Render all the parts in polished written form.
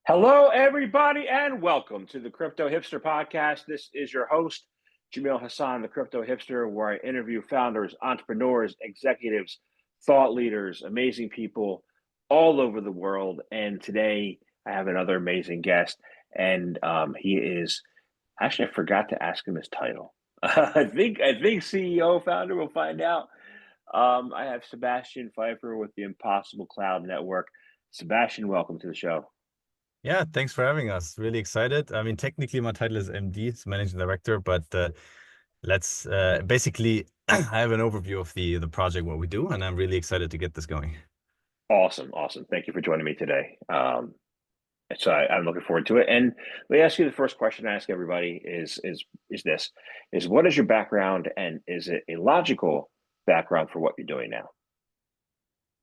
Hello, everybody, and welcome to the Crypto Hipster Podcast. This is your host, Jamil Hassan, the Crypto Hipster, where I interview founders, entrepreneurs, executives, thought leaders, amazing people all over the world. And today I have another amazing guest, and he is actually I forgot to ask him his title. I think CEO founder. We'll find out. I have Sebastian Pfeiffer with the Impossible Cloud Network. Sebastian, welcome to the show. Yeah, thanks for having us. Really excited. I mean, technically my title is MD, it's Managing Director, but let's basically I have an overview of the project, what we do, and I'm really excited to get this going. Awesome. Thank you for joining me today. I'm looking forward to it. And let me ask you the first question I ask everybody is what is your background, and is it a logical background for what you're doing now?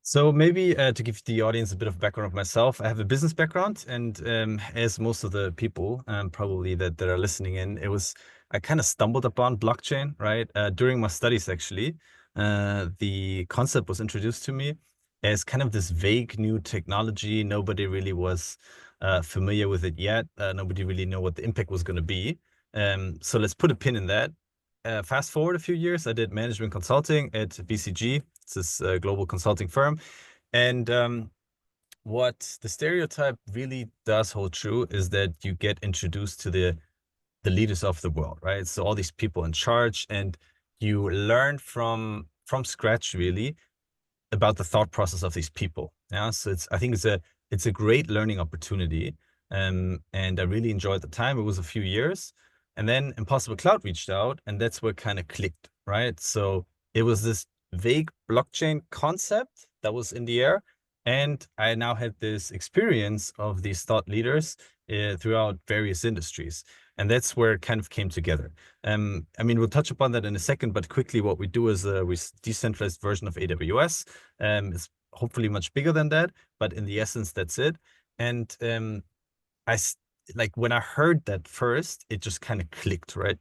So maybe to give the audience a bit of background of myself, I have a business background, and as most of the people probably that are listening in, I kind of stumbled upon blockchain, right? During my studies, actually. The concept was introduced to me as kind of this vague new technology. Nobody really was familiar with it yet. Nobody really knew what the impact was going to be. So let's put a pin in that. Fast forward a few years, I did management consulting at BCG. It's this global consulting firm. And what the stereotype really does hold true is that you get introduced to the leaders of the world, right? So all these people in charge, and you learn from scratch really about the thought process of these people. Yeah. So I think it's a great learning opportunity. And I really enjoyed the time. It was a few years. And then Impossible Cloud reached out, and that's where kind of clicked, right? So it was this vague blockchain concept that was in the air. And I now had this experience of these thought leaders throughout various industries. And that's where it kind of came together. I mean, we'll touch upon that in a second, but quickly, what we do is we decentralized version of AWS. It's hopefully much bigger than that, but in the essence, that's it. And I like when I heard that first, it just kind of clicked, right?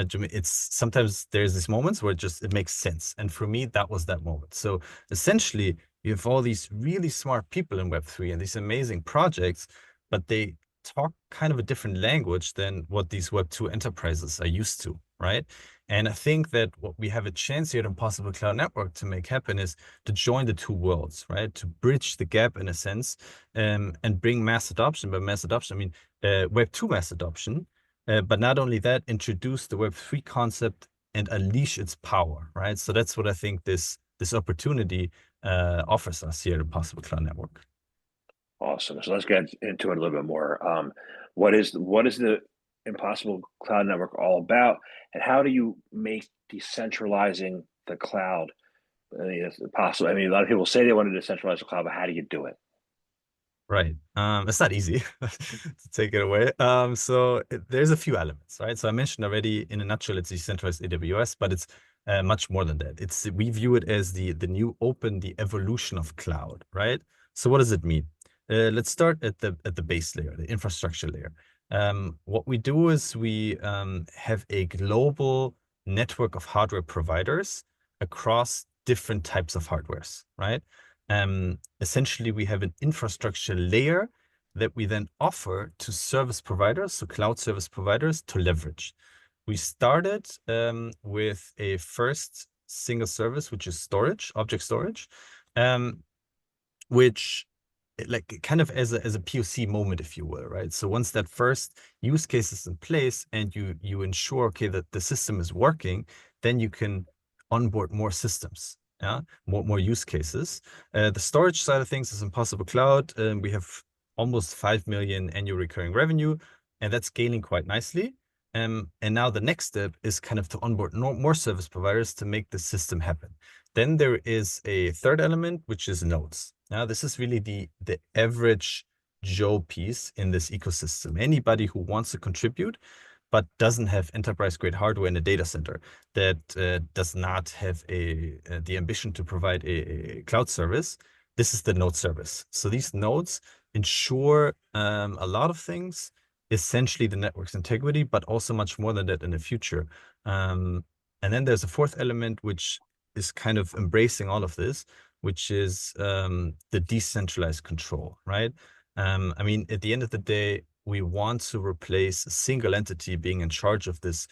Jimmy, it's sometimes there's these moments where it makes sense, and for me, that was that moment. So essentially, you have all these really smart people in Web3 and these amazing projects, but they talk kind of a different language than what these Web2 enterprises are used to, right? And I think that what we have a chance here at Impossible Cloud Network to make happen is to join the two worlds, right? To bridge the gap in a sense, and bring mass adoption. By mass adoption, I mean Web2 mass adoption, but not only that, introduce the Web3 concept and unleash its power, right? So that's what I think this opportunity offers us here at Impossible Cloud Network. Awesome. So let's get into it a little bit more. What is the Impossible Cloud Network all about, and how do you make decentralizing the cloud possible? I mean, a lot of people say they want to decentralize the cloud, but how do you do it? Right. It's not easy to take it away. There's a few elements, right? So I mentioned already in a nutshell, it's decentralized AWS, but it's much more than that. We view it as the new open, the evolution of cloud, right? So what does it mean? Let's start at the base layer, the infrastructure layer. What we do is we have a global network of hardware providers across different types of hardwares, right? Essentially, we have an infrastructure layer that we then offer to service providers, so cloud service providers, to leverage. We started with a first single service, which is storage, object storage, which like kind of as a POC moment, if you will, right? So once that first use case is in place and you ensure, okay, that the system is working, then you can onboard more systems, yeah, more use cases. The storage side of things is Impossible Cloud. We have almost 5 million annual recurring revenue, and that's scaling quite nicely. And now the next step is kind of to onboard more service providers to make the system happen. Then there is a third element, which is nodes. Now, this is really the average Joe piece in this ecosystem. Anybody who wants to contribute, but doesn't have enterprise-grade hardware in a data center, that does not have the ambition to provide a cloud service, this is the node service. So these nodes ensure a lot of things, essentially the network's integrity, but also much more than that in the future. And then there's a fourth element, which is kind of embracing all of this, which is the decentralized control, right? I mean, at the end of the day, we want to replace a single entity being in charge of this,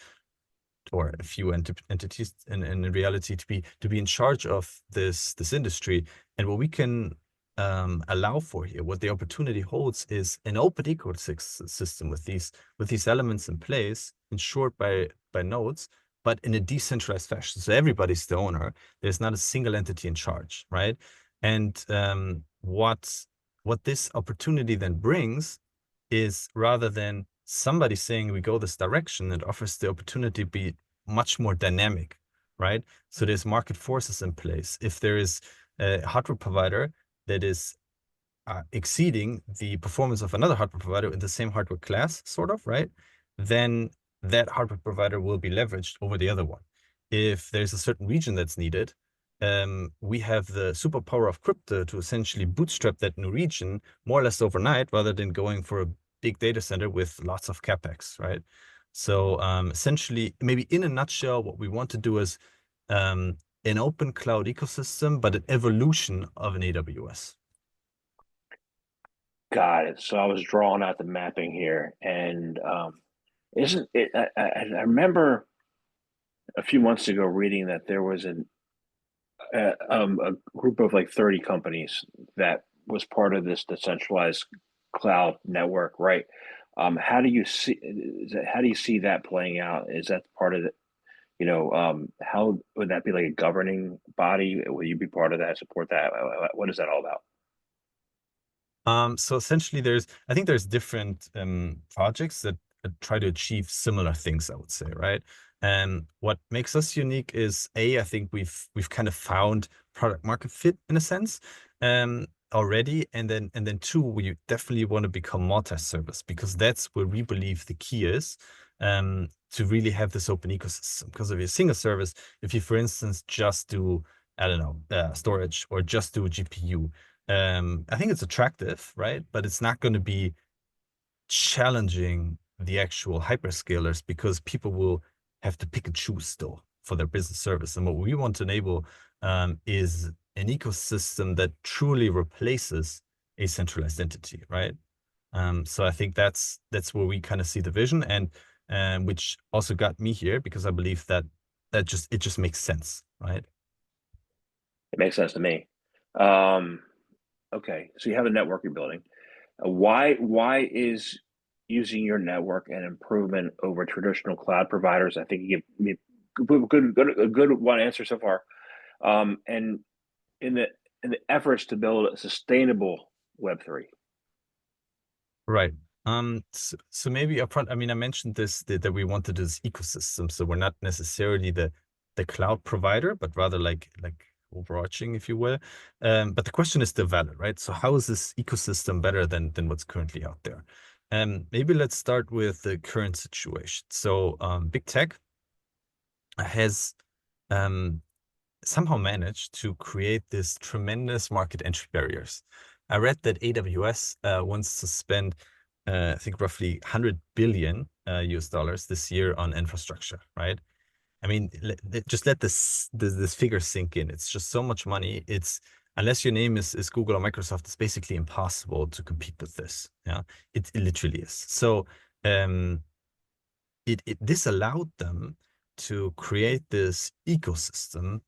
or a few entities in reality to be in charge of this industry. And what we can allow for here, what the opportunity holds, is an open ecosystem with these elements in place, ensured by nodes, but in a decentralized fashion. So everybody's the owner. There's not a single entity in charge, right? And what this opportunity then brings is, rather than somebody saying we go this direction, it offers the opportunity to be much more dynamic, right? So there's market forces in place. If there is a hardware provider that is exceeding the performance of another hardware provider in the same hardware class, sort of, right? Then that hardware provider will be leveraged over the other one. If there's a certain region that's needed, we have the superpower of crypto to essentially bootstrap that new region more or less overnight, rather than going for a big data center with lots of capex, right? So essentially, maybe in a nutshell, what we want to do is an open cloud ecosystem, but an evolution of an AWS. Got it. So I was drawing out the mapping here, and isn't it? I remember a few months ago reading that there was a group of like 30 companies that was part of this decentralized cloud network, right? How do you see how do you see that playing out? Is that part of the, how would that be like a governing body? Will you be part of that, support that? What is that all about? So essentially, I think there's different projects that try to achieve similar things, I would say, right? And what makes us unique is, I think we've kind of found product market fit in a sense already, and then two, we definitely want to become multi-service, because that's where we believe the key is, to really have this open ecosystem. Because if you're a single service, if you, for instance, just do, I don't know, storage, or just do GPU, I think it's attractive, right? But it's not going to be challenging the actual hyperscalers, because people will have to pick and choose still for their business service. And what we want to enable is an ecosystem that truly replaces a centralized entity, right? So I think that's where we kind of see the vision, and which also got me here, because I believe that it just makes sense, right? It makes sense to me. Um, okay, so you have a network you're building. Why is using your network an improvement over traditional cloud providers? I think you give me a good one answer so far. And in the efforts to build a sustainable Web3. Right. So maybe upfront, I mean, I mentioned this, that we wanted this ecosystem. So we're not necessarily the cloud provider, but rather like overarching, if you will. But the question is still valid, right? So how is this ecosystem better than what's currently out there? Maybe let's start with the current situation. So big tech has somehow managed to create this tremendous market entry barriers. I read that AWS wants to spend, I think, roughly 100 billion US dollars this year on infrastructure, right? I mean, just let this figure sink in. It's just so much money. It's, unless your name is Google or Microsoft, it's basically impossible to compete with this. Yeah, it literally is. So this allowed them to create this ecosystem.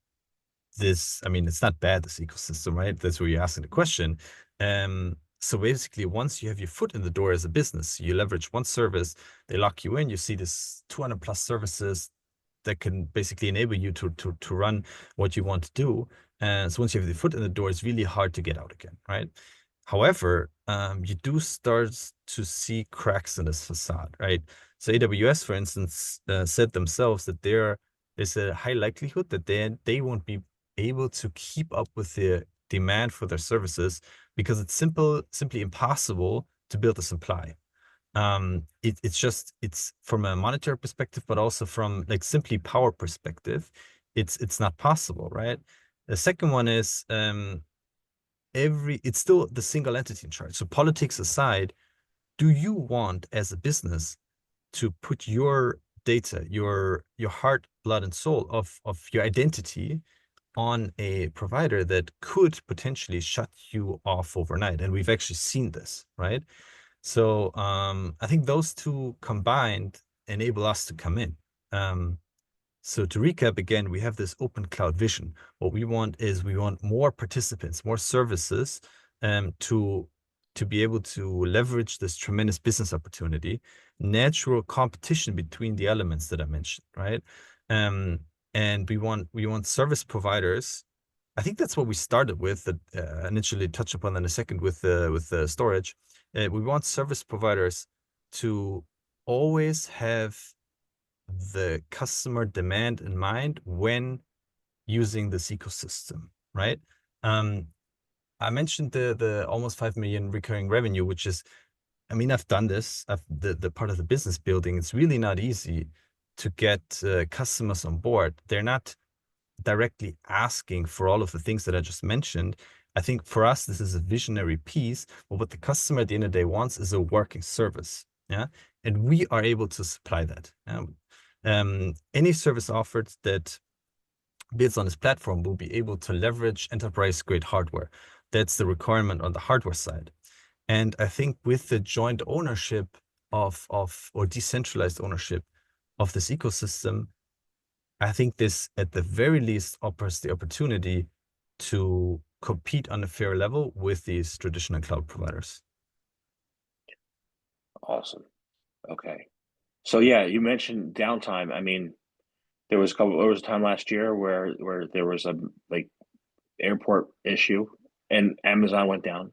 I mean, it's not bad, this ecosystem, right? That's where you're asking the question. So basically, once you have your foot in the door as a business, you leverage one service, they lock you in, you see this 200 plus services that can basically enable you to run what you want to do. And so once you have the foot in the door, it's really hard to get out again, right? However, you do start to see cracks in this facade, right? So AWS, for instance, said themselves that there's a high likelihood that they won't be able to keep up with the demand for their services, because it's simply impossible to build a supply. It's from a monetary perspective, but also from like simply power perspective, it's not possible, right? The second one is it's still the single entity in charge. So politics aside, do you want as a business to put your data, your heart, blood, and soul of your identity on a provider that could potentially shut you off overnight. And we've actually seen this, right? So I think those two combined enable us to come in. So to recap again, we have this open cloud vision. What we want is we want more participants, more services to be able to leverage this tremendous business opportunity, natural competition between the elements that I mentioned, right? And we want service providers. I think that's what we started with, that initially touch upon in a second with the storage. We want service providers to always have the customer demand in mind when using this ecosystem, right? I mentioned the almost 5 million recurring revenue, which is, I mean, I've done this. The part of the business building. It's really not easy to get customers on board. They're not directly asking for all of the things that I just mentioned. I think for us, this is a visionary piece, but what the customer at the end of the day wants is a working service. Yeah. And we are able to supply that. Any service offered that builds on this platform will be able to leverage enterprise grade hardware. That's the requirement on the hardware side. And I think with the joint ownership or decentralized ownership of this ecosystem, I think this at the very least offers the opportunity to compete on a fair level with these traditional cloud providers. Awesome. Okay. So yeah, you mentioned downtime. I mean, there was a time last year where there was a like airport issue and Amazon went down.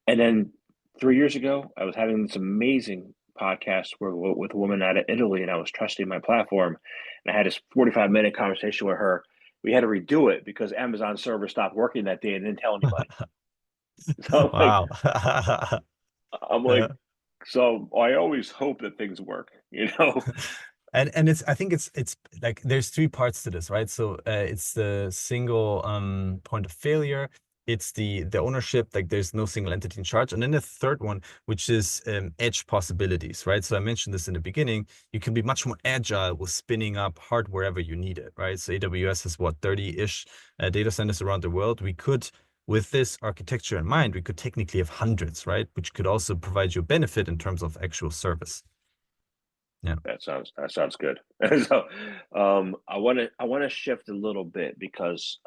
And then 3 years ago, I was having this amazing podcast with a woman out of Italy, and I was trusting my platform. And I had this 45-minute conversation with her. We had to redo it because Amazon server stopped working that day and didn't tell anybody. So Wow. I'm Yeah. like, so I always hope that things work, you know? And I think it's like there's three parts to this, right? So it's the single point of failure, it's the ownership, like there's no single entity in charge, and then the third one, which is edge possibilities, right? So I mentioned this in the beginning. You can be much more agile with spinning up hardware wherever you need it, right? So AWS has what, 30-ish data centers around the world. We could, with this architecture in mind, we could technically have hundreds, right? Which could also provide you a benefit in terms of actual service. Yeah. That sounds good. So, I want to shift a little bit because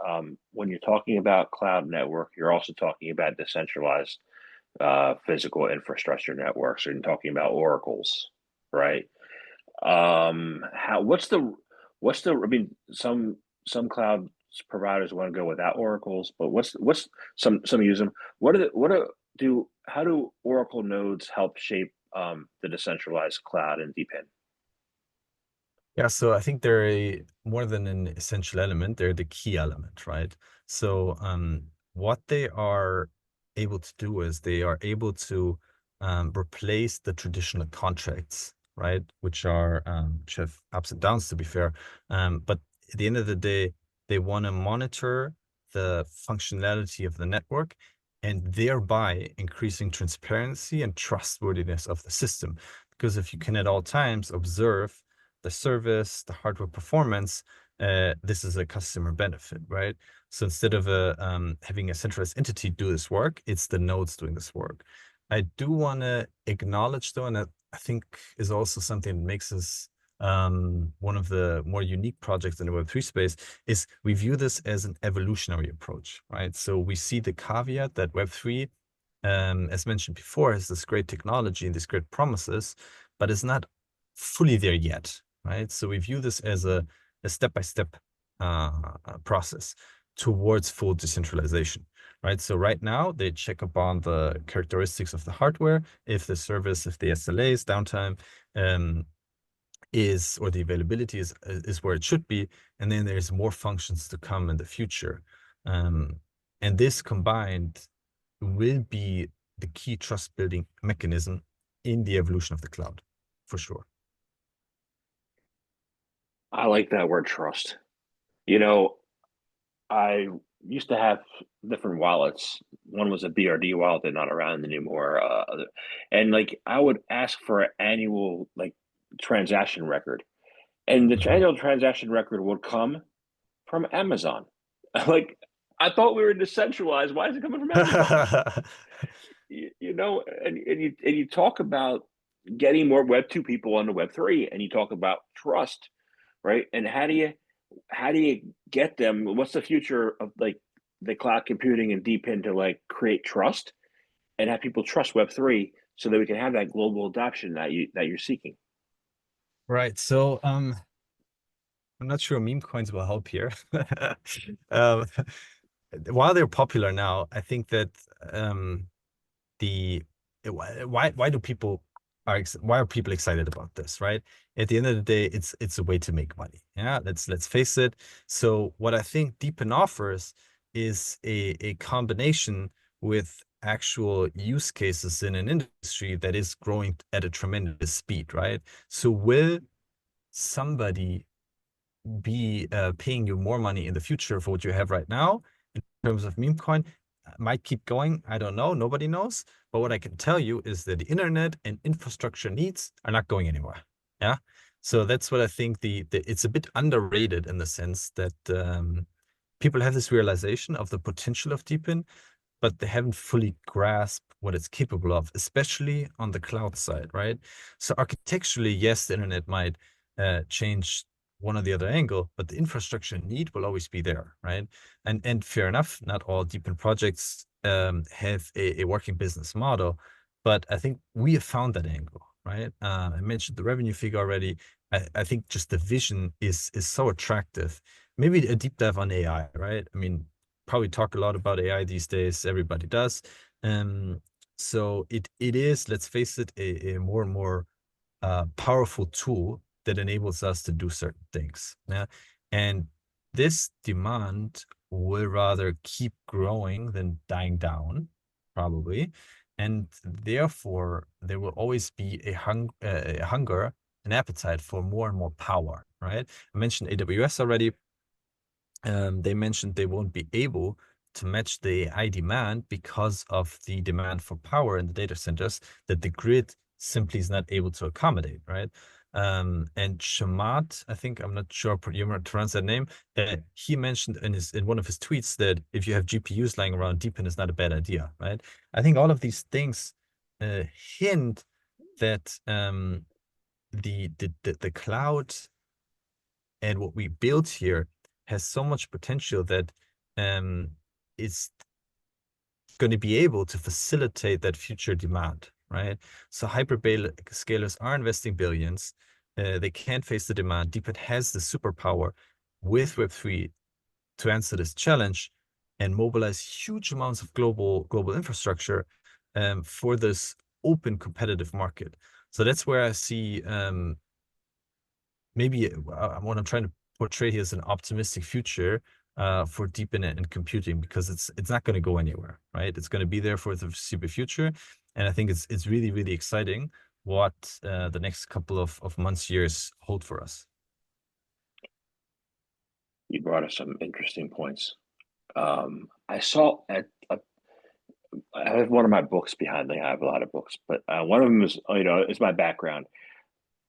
when you're talking about cloud network, you're also talking about decentralized physical infrastructure networks. Or you're talking about oracles, right? How I mean, some cloud providers want to go without oracles, but what's some use them. How do Oracle nodes help shape the decentralized cloud and DePIN? Yeah, so I think they're more than an essential element, they're the key element, right? So what they are able to do is they are able to replace the traditional contracts, right? Which have ups and downs, to be fair. But at the end of the day, they want to monitor the functionality of the network and thereby increasing transparency and trustworthiness of the system. Because if you can at all times observe the service, the hardware performance, this is a customer benefit, right? So instead of having a centralized entity do this work, it's the nodes doing this work. I do want to acknowledge, though, and that I think is also something that makes us one of the more unique projects in the Web3 space, is we view this as an evolutionary approach, right? So we see the caveat that Web3, as mentioned before, has this great technology and these great promises, but is not fully there yet, right? So we view this as a step-by-step process towards full decentralization, right? So right now they check upon the characteristics of the hardware, if the service, if the SLAs, downtime or the availability is where it should be, and then there's more functions to come in the future. And this combined will be the key trust building mechanism in the evolution of the cloud, for sure. I like that word trust. You know, I used to have different wallets. One was a BRD wallet, they're not around anymore. And like I would ask for an annual like transaction record, and the Mhm. annual transaction record would come from Amazon. Like, I thought we were decentralized. Why is it coming from everybody? You know, and you talk about getting more Web 2 people onto Web 3, and you talk about trust, right? And how do you get them? What's the future of like the cloud computing and DeepIn to like create trust and have people trust Web 3 so that we can have that global adoption that you're seeking? Right. So I'm not sure meme coins will help here. um, while they're popular now, I think that the why do people why are people excited about this, right? At the end of the day, it's a way to make money. Yeah, let's face it. So what I think Deepin offers is a combination with actual use cases in an industry that is growing at a tremendous speed, right? So will somebody be paying you more money in the future for what you have right now in terms of meme coin? Might keep going. I don't know. Nobody knows. But what I can tell you is that the internet and infrastructure needs are not going anywhere. Yeah. So that's what I think the it's a bit underrated in the sense that people have this realization of the potential of Deepin, but they haven't fully grasped what it's capable of, especially on the cloud side, right? So architecturally, yes, the internet might change one or the other angle, but the infrastructure need will always be there, right? And fair enough, not all Deepin projects have a working business model, but I think we have found that angle, right? I mentioned the revenue figure already. I think just the vision is so attractive. Maybe a deep dive on AI, right? I mean, probably talk a lot about AI these days. Everybody does. Um, so it is, let's face it, a more and more powerful tool that enables us to do certain things. Yeah. And this demand will rather keep growing than dying down, probably. And therefore, there will always be a hunger, an appetite for more and more power, right? I mentioned AWS already. They mentioned they won't be able to match the AI demand because of the demand for power in the data centers that the grid simply is not able to accommodate, right? And Shamat, I think I'm not sure you want to pronounce that name. He mentioned in one of his tweets that if you have GPUs lying around, Deepin is not a bad idea, right? I think all of these things hint that the cloud and what we built here has so much potential that it's going to be able to facilitate that future demand, right? So hyperscalers are investing billions. They can't face the demand. DeepIn has the superpower with Web3 to answer this challenge and mobilize huge amounts of global infrastructure for this open competitive market. So that's where I see maybe what I'm trying to portray here is an optimistic future for Deepin and computing, because it's not going to go anywhere, right? It's going to be there for the foreseeable future, and I think it's really really exciting what the next couple of months, years hold for us. You brought us some interesting points. I saw I have one of my books behind me. I have a lot of books, but one of them is my background.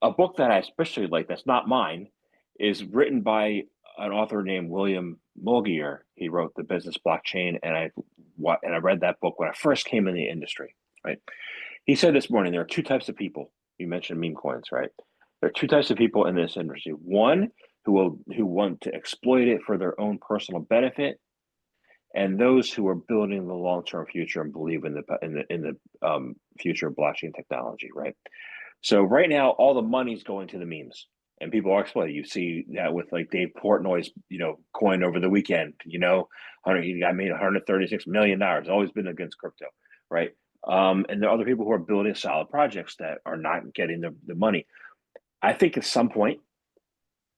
A book that I especially like, that's not mine, is written by an author named William Mulgier. He wrote The Business Blockchain, and I read that book when I first came in the industry. Right, he said this morning there are two types of people. You mentioned meme coins, right? There are two types of people in this industry. One who want to exploit it for their own personal benefit, and those who are building the long term future and believe in the future of blockchain technology. Right. So right now, all the money's going to the memes, and people are exploiting. You see that with like Dave Portnoy's, coin over the weekend. He got made $136 million. Always been against crypto, right? And there are other people who are building solid projects that are not getting the money. I think at some point,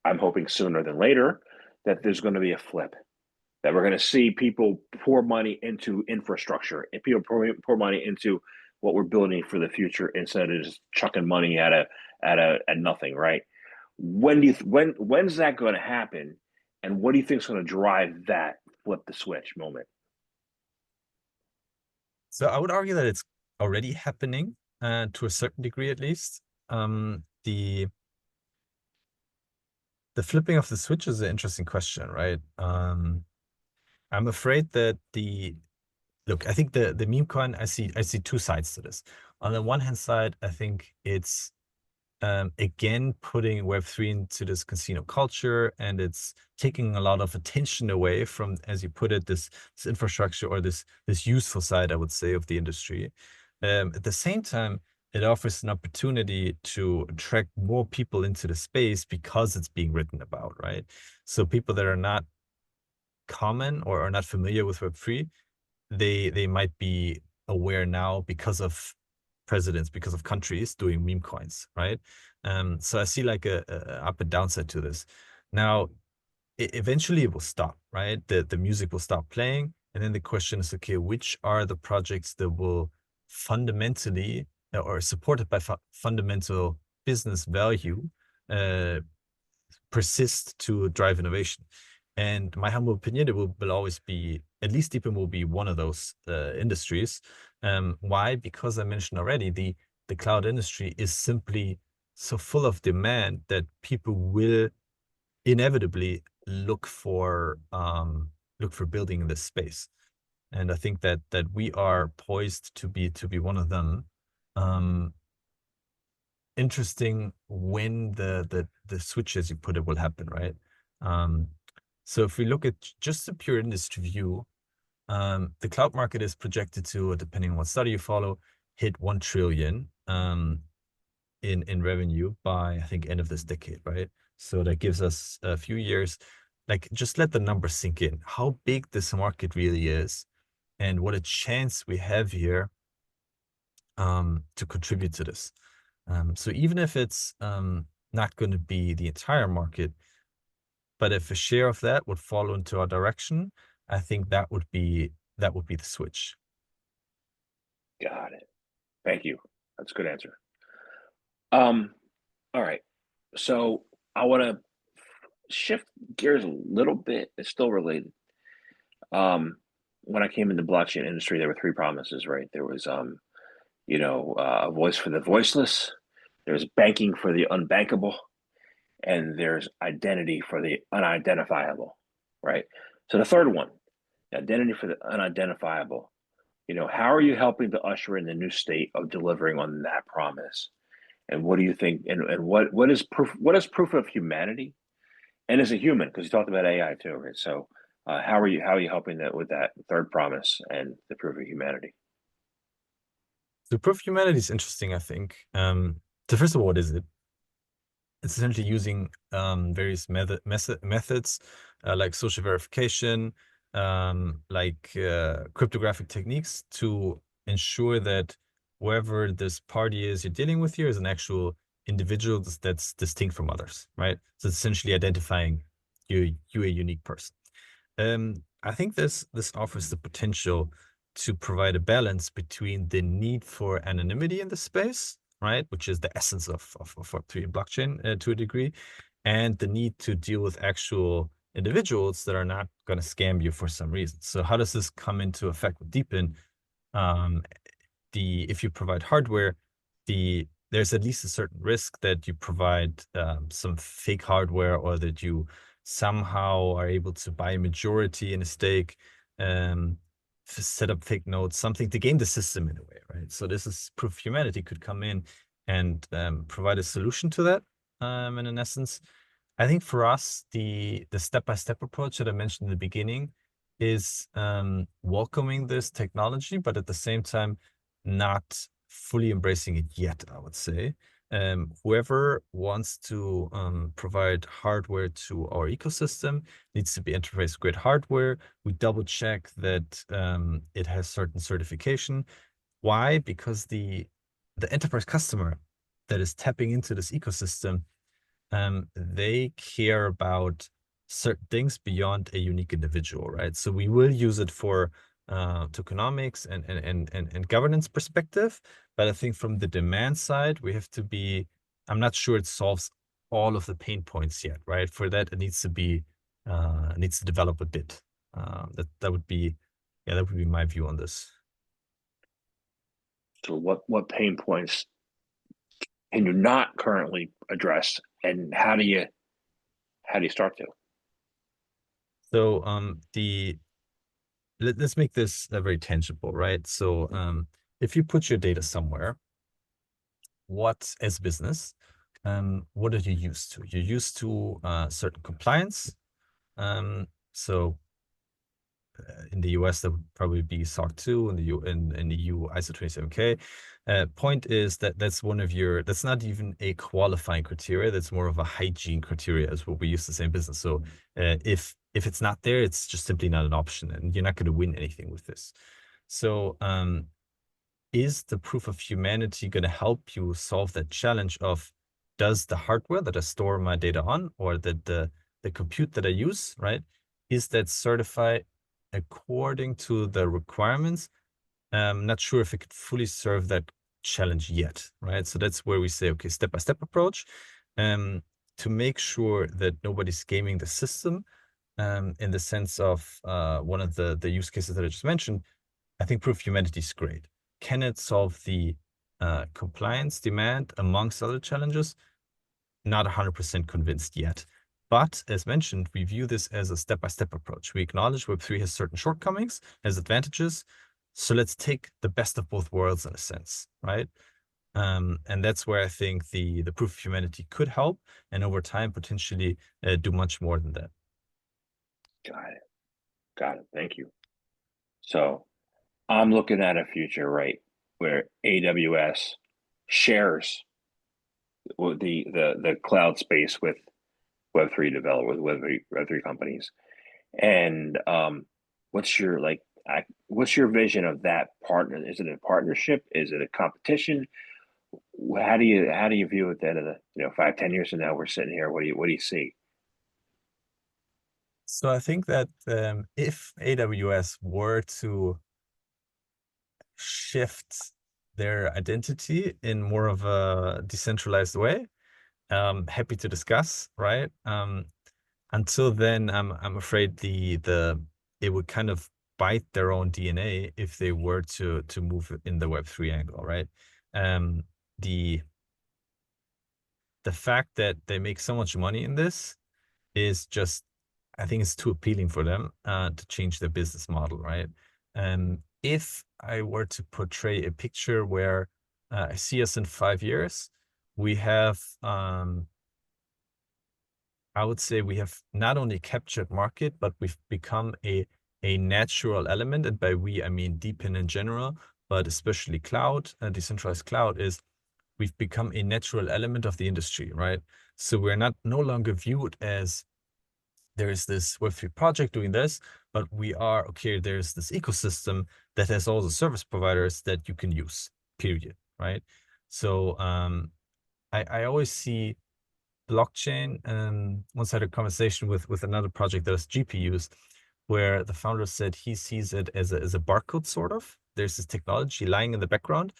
I'm hoping sooner than later, that there's going to be a flip. That we're going to see people pour money into infrastructure, and people pour money into what we're building for the future instead of just chucking money at nothing, right? When's that going to happen, and what do you think is going to drive that flip the switch moment? So I would argue that it's already happening to a certain degree, at least. The flipping of the switch is an interesting question, right? I'm afraid that look, I think the meme coin, I see two sides to this. On the one hand side, I think it's again putting Web3 into this casino culture, and it's taking a lot of attention away from, as you put it, this infrastructure or this useful side, I would say, of the industry. At the same time, it offers an opportunity to attract more people into the space because it's being written about, right? So people that are not common or are not familiar with Web3, they might be aware now because of presidents, because of countries doing meme coins, right? So I see like a up and downside to this. Now, eventually it will stop, right? The music will stop playing, and then the question is, okay, which are the projects that will fundamentally or supported by fundamental business value uh, persist to drive innovation? And my humble opinion, it will always be, at least Deepin will be one of those industries. Why? Because I mentioned already, the cloud industry is simply so full of demand that people will inevitably look for building in this space. And I think that we are poised to be one of them. Um, Interesting when the switch, as you put it, will happen, right? Um, so if we look at just the pure industry view, the cloud market is projected to, depending on what study you follow, hit 1 trillion in revenue by, I think, end of this decade, right? So that gives us a few years. Like, just let the numbers sink in, how big this market really is, and what a chance we have here to contribute to this. So even if it's not going to be the entire market, but if a share of that would fall into our direction, I think that would be the switch. Got it. Thank you. That's a good answer. All right. So I want to shift gears a little bit. It's still related. When I came in the blockchain industry, there were three promises, right? There was, a voice for the voiceless. There's banking for the unbankable, and there's identity for the unidentifiable, right? So the third one, the identity for the unidentifiable. How are you helping to usher in the new state of delivering on that promise? And what do you think? And what is proof? What is proof of humanity? And as a human, because you talked about AI too, right? So how are you helping that with that third promise and the proof of humanity? So proof of humanity is interesting, I think. So first of all, what is it? It's essentially using various methods like social verification, cryptographic techniques to ensure that whoever this party is you're dealing with here is an actual individual that's distinct from others, right? So it's essentially identifying you a unique person. I think this offers the potential to provide a balance between the need for anonymity in the space, right, which is the essence of Web3 blockchain to a degree, and the need to deal with actual individuals that are not going to scam you for some reason. So how does this come into effect with Deepin? Um, if you provide hardware, there's at least a certain risk that you provide some fake hardware, or that you somehow are able to buy a majority in a stake, set up fake nodes, something to game the system in a way, right? So this is proof humanity could come in and provide a solution to that. And in essence, I think for us, the step-by-step approach that I mentioned in the beginning is welcoming this technology, but at the same time, not fully embracing it yet, I would say. Whoever wants to provide hardware to our ecosystem needs to be interfaced with great hardware. We double check that it has certain certification. Why? Because the enterprise customer that is tapping into this ecosystem, they care about certain things beyond a unique individual, right? So we will use it for tokenomics and governance perspective, but I think from the demand side, we have to be. I'm not sure it solves all of the pain points yet, right? For that, it needs to develop a bit. That would be, yeah, that would be my view on this. So what pain points can you not currently address, and how do you start to? So let's make this very tangible, right? So if you put your data somewhere, what as business, what are you used to? You're used to certain compliance. So in the US, that would probably be SOC 2, in the EU ISO 27K. Point is that that's not even a qualifying criteria. That's more of a hygiene criteria, as what we use to say in business. So if it's not there, it's just simply not an option, and you're not going to win anything with this. So is the proof of humanity going to help you solve that challenge of, does the hardware that I store my data on, or the compute that I use, right, is that certified according to the requirements? Not sure if it could fully serve that challenge yet, right? So that's where we say, okay, step-by-step approach, to make sure that nobody's gaming the system, in the sense of one of the use cases that I just mentioned. I think proof of humanity is great. Can it solve the compliance demand amongst other challenges? Not 100% convinced yet. But as mentioned, we view this as a step-by-step approach. We acknowledge Web3 has certain shortcomings, has advantages. So let's take the best of both worlds in a sense, right? And that's where I think the proof of humanity could help, and over time potentially do much more than that. Got it. Got it. Thank you. So I'm looking at a future, right, where AWS shares the cloud space with Web3 developers, with Web3 companies. And what's your what's your vision of that partner? Is it a partnership? Is it a competition? How do you view it then? 5-10 years from now, we're sitting here. What do you see? So I think that if AWS were to shift their identity in more of a decentralized way, happy to discuss, right? Until then, I'm afraid it would kind of bite their own DNA if they were to move in the Web3 angle, right? The fact that they make so much money in this is just, I think it's too appealing for them to change their business model, right? If I were to portray a picture where I see us in 5 years, we have, I would say we have not only captured market, but we've become a natural element. And by we, I mean DePIN in general, but especially cloud, decentralized cloud, is we've become a natural element of the industry, right? So we're no longer viewed as there is this Web3 project doing this, but we are, okay, there's this ecosystem that has all the service providers that you can use, period, right? So I always see blockchain, and once I had a conversation with another project that has GPUs, where the founder said he sees it as a barcode, sort of. There's this technology lying in the background.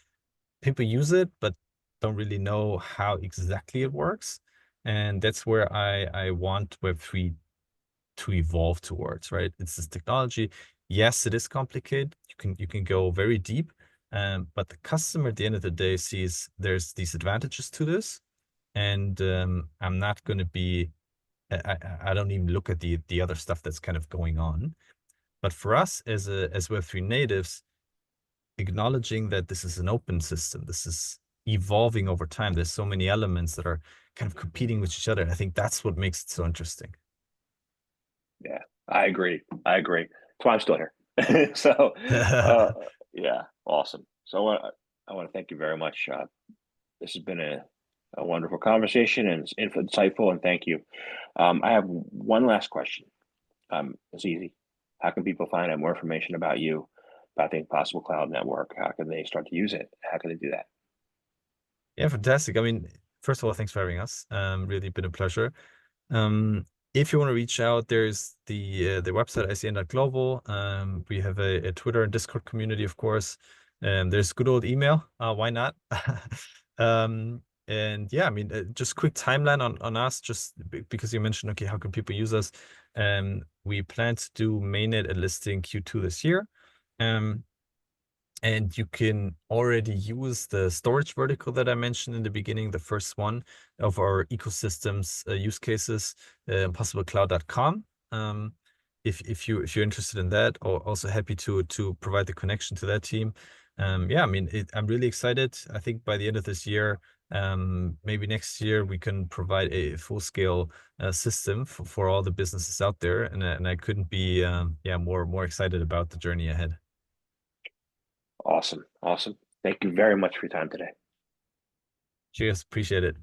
People use it, but don't really know how exactly it works. And that's where I want Web3 to evolve towards, right? It's this technology. Yes, it is complicated. You can go very deep, but the customer at the end of the day sees there's these advantages to this, and I'm not going to be. I don't even look at the other stuff that's kind of going on. But for us as Web3 natives, acknowledging that this is an open system, this is evolving over time. There's so many elements that are kind of competing with each other. I think that's what makes it so interesting. Yeah, I agree. That's why I'm still here. So, yeah, awesome. So I want to thank you very much. This has been a wonderful conversation, and it's insightful, and thank you. I have one last question. It's easy. How can people find out more information about you, about the Impossible Cloud Network? How can they start to use it? How can they do that? Yeah, fantastic. I mean, first of all, thanks for having us. Really been a pleasure. If you want to reach out, there's the website icn.global. We have a Twitter and Discord community, of course. There's good old email. Why not? And yeah, I mean, just quick timeline on us, just because you mentioned, okay, how can people use us? We plan to do mainnet and listing Q2 this year. And you can already use the storage vertical that I mentioned in the beginning, the first one of our ecosystems use cases, possiblecloud.com. if you're interested in that, or also happy to provide the connection to that team. Yeah, I mean, I'm really excited. I think by the end of this year, maybe next year, we can provide a full scale system for all the businesses out there, and I couldn't be yeah, more excited about the journey ahead. Awesome. Awesome. Thank you very much for your time today. Cheers, appreciate it.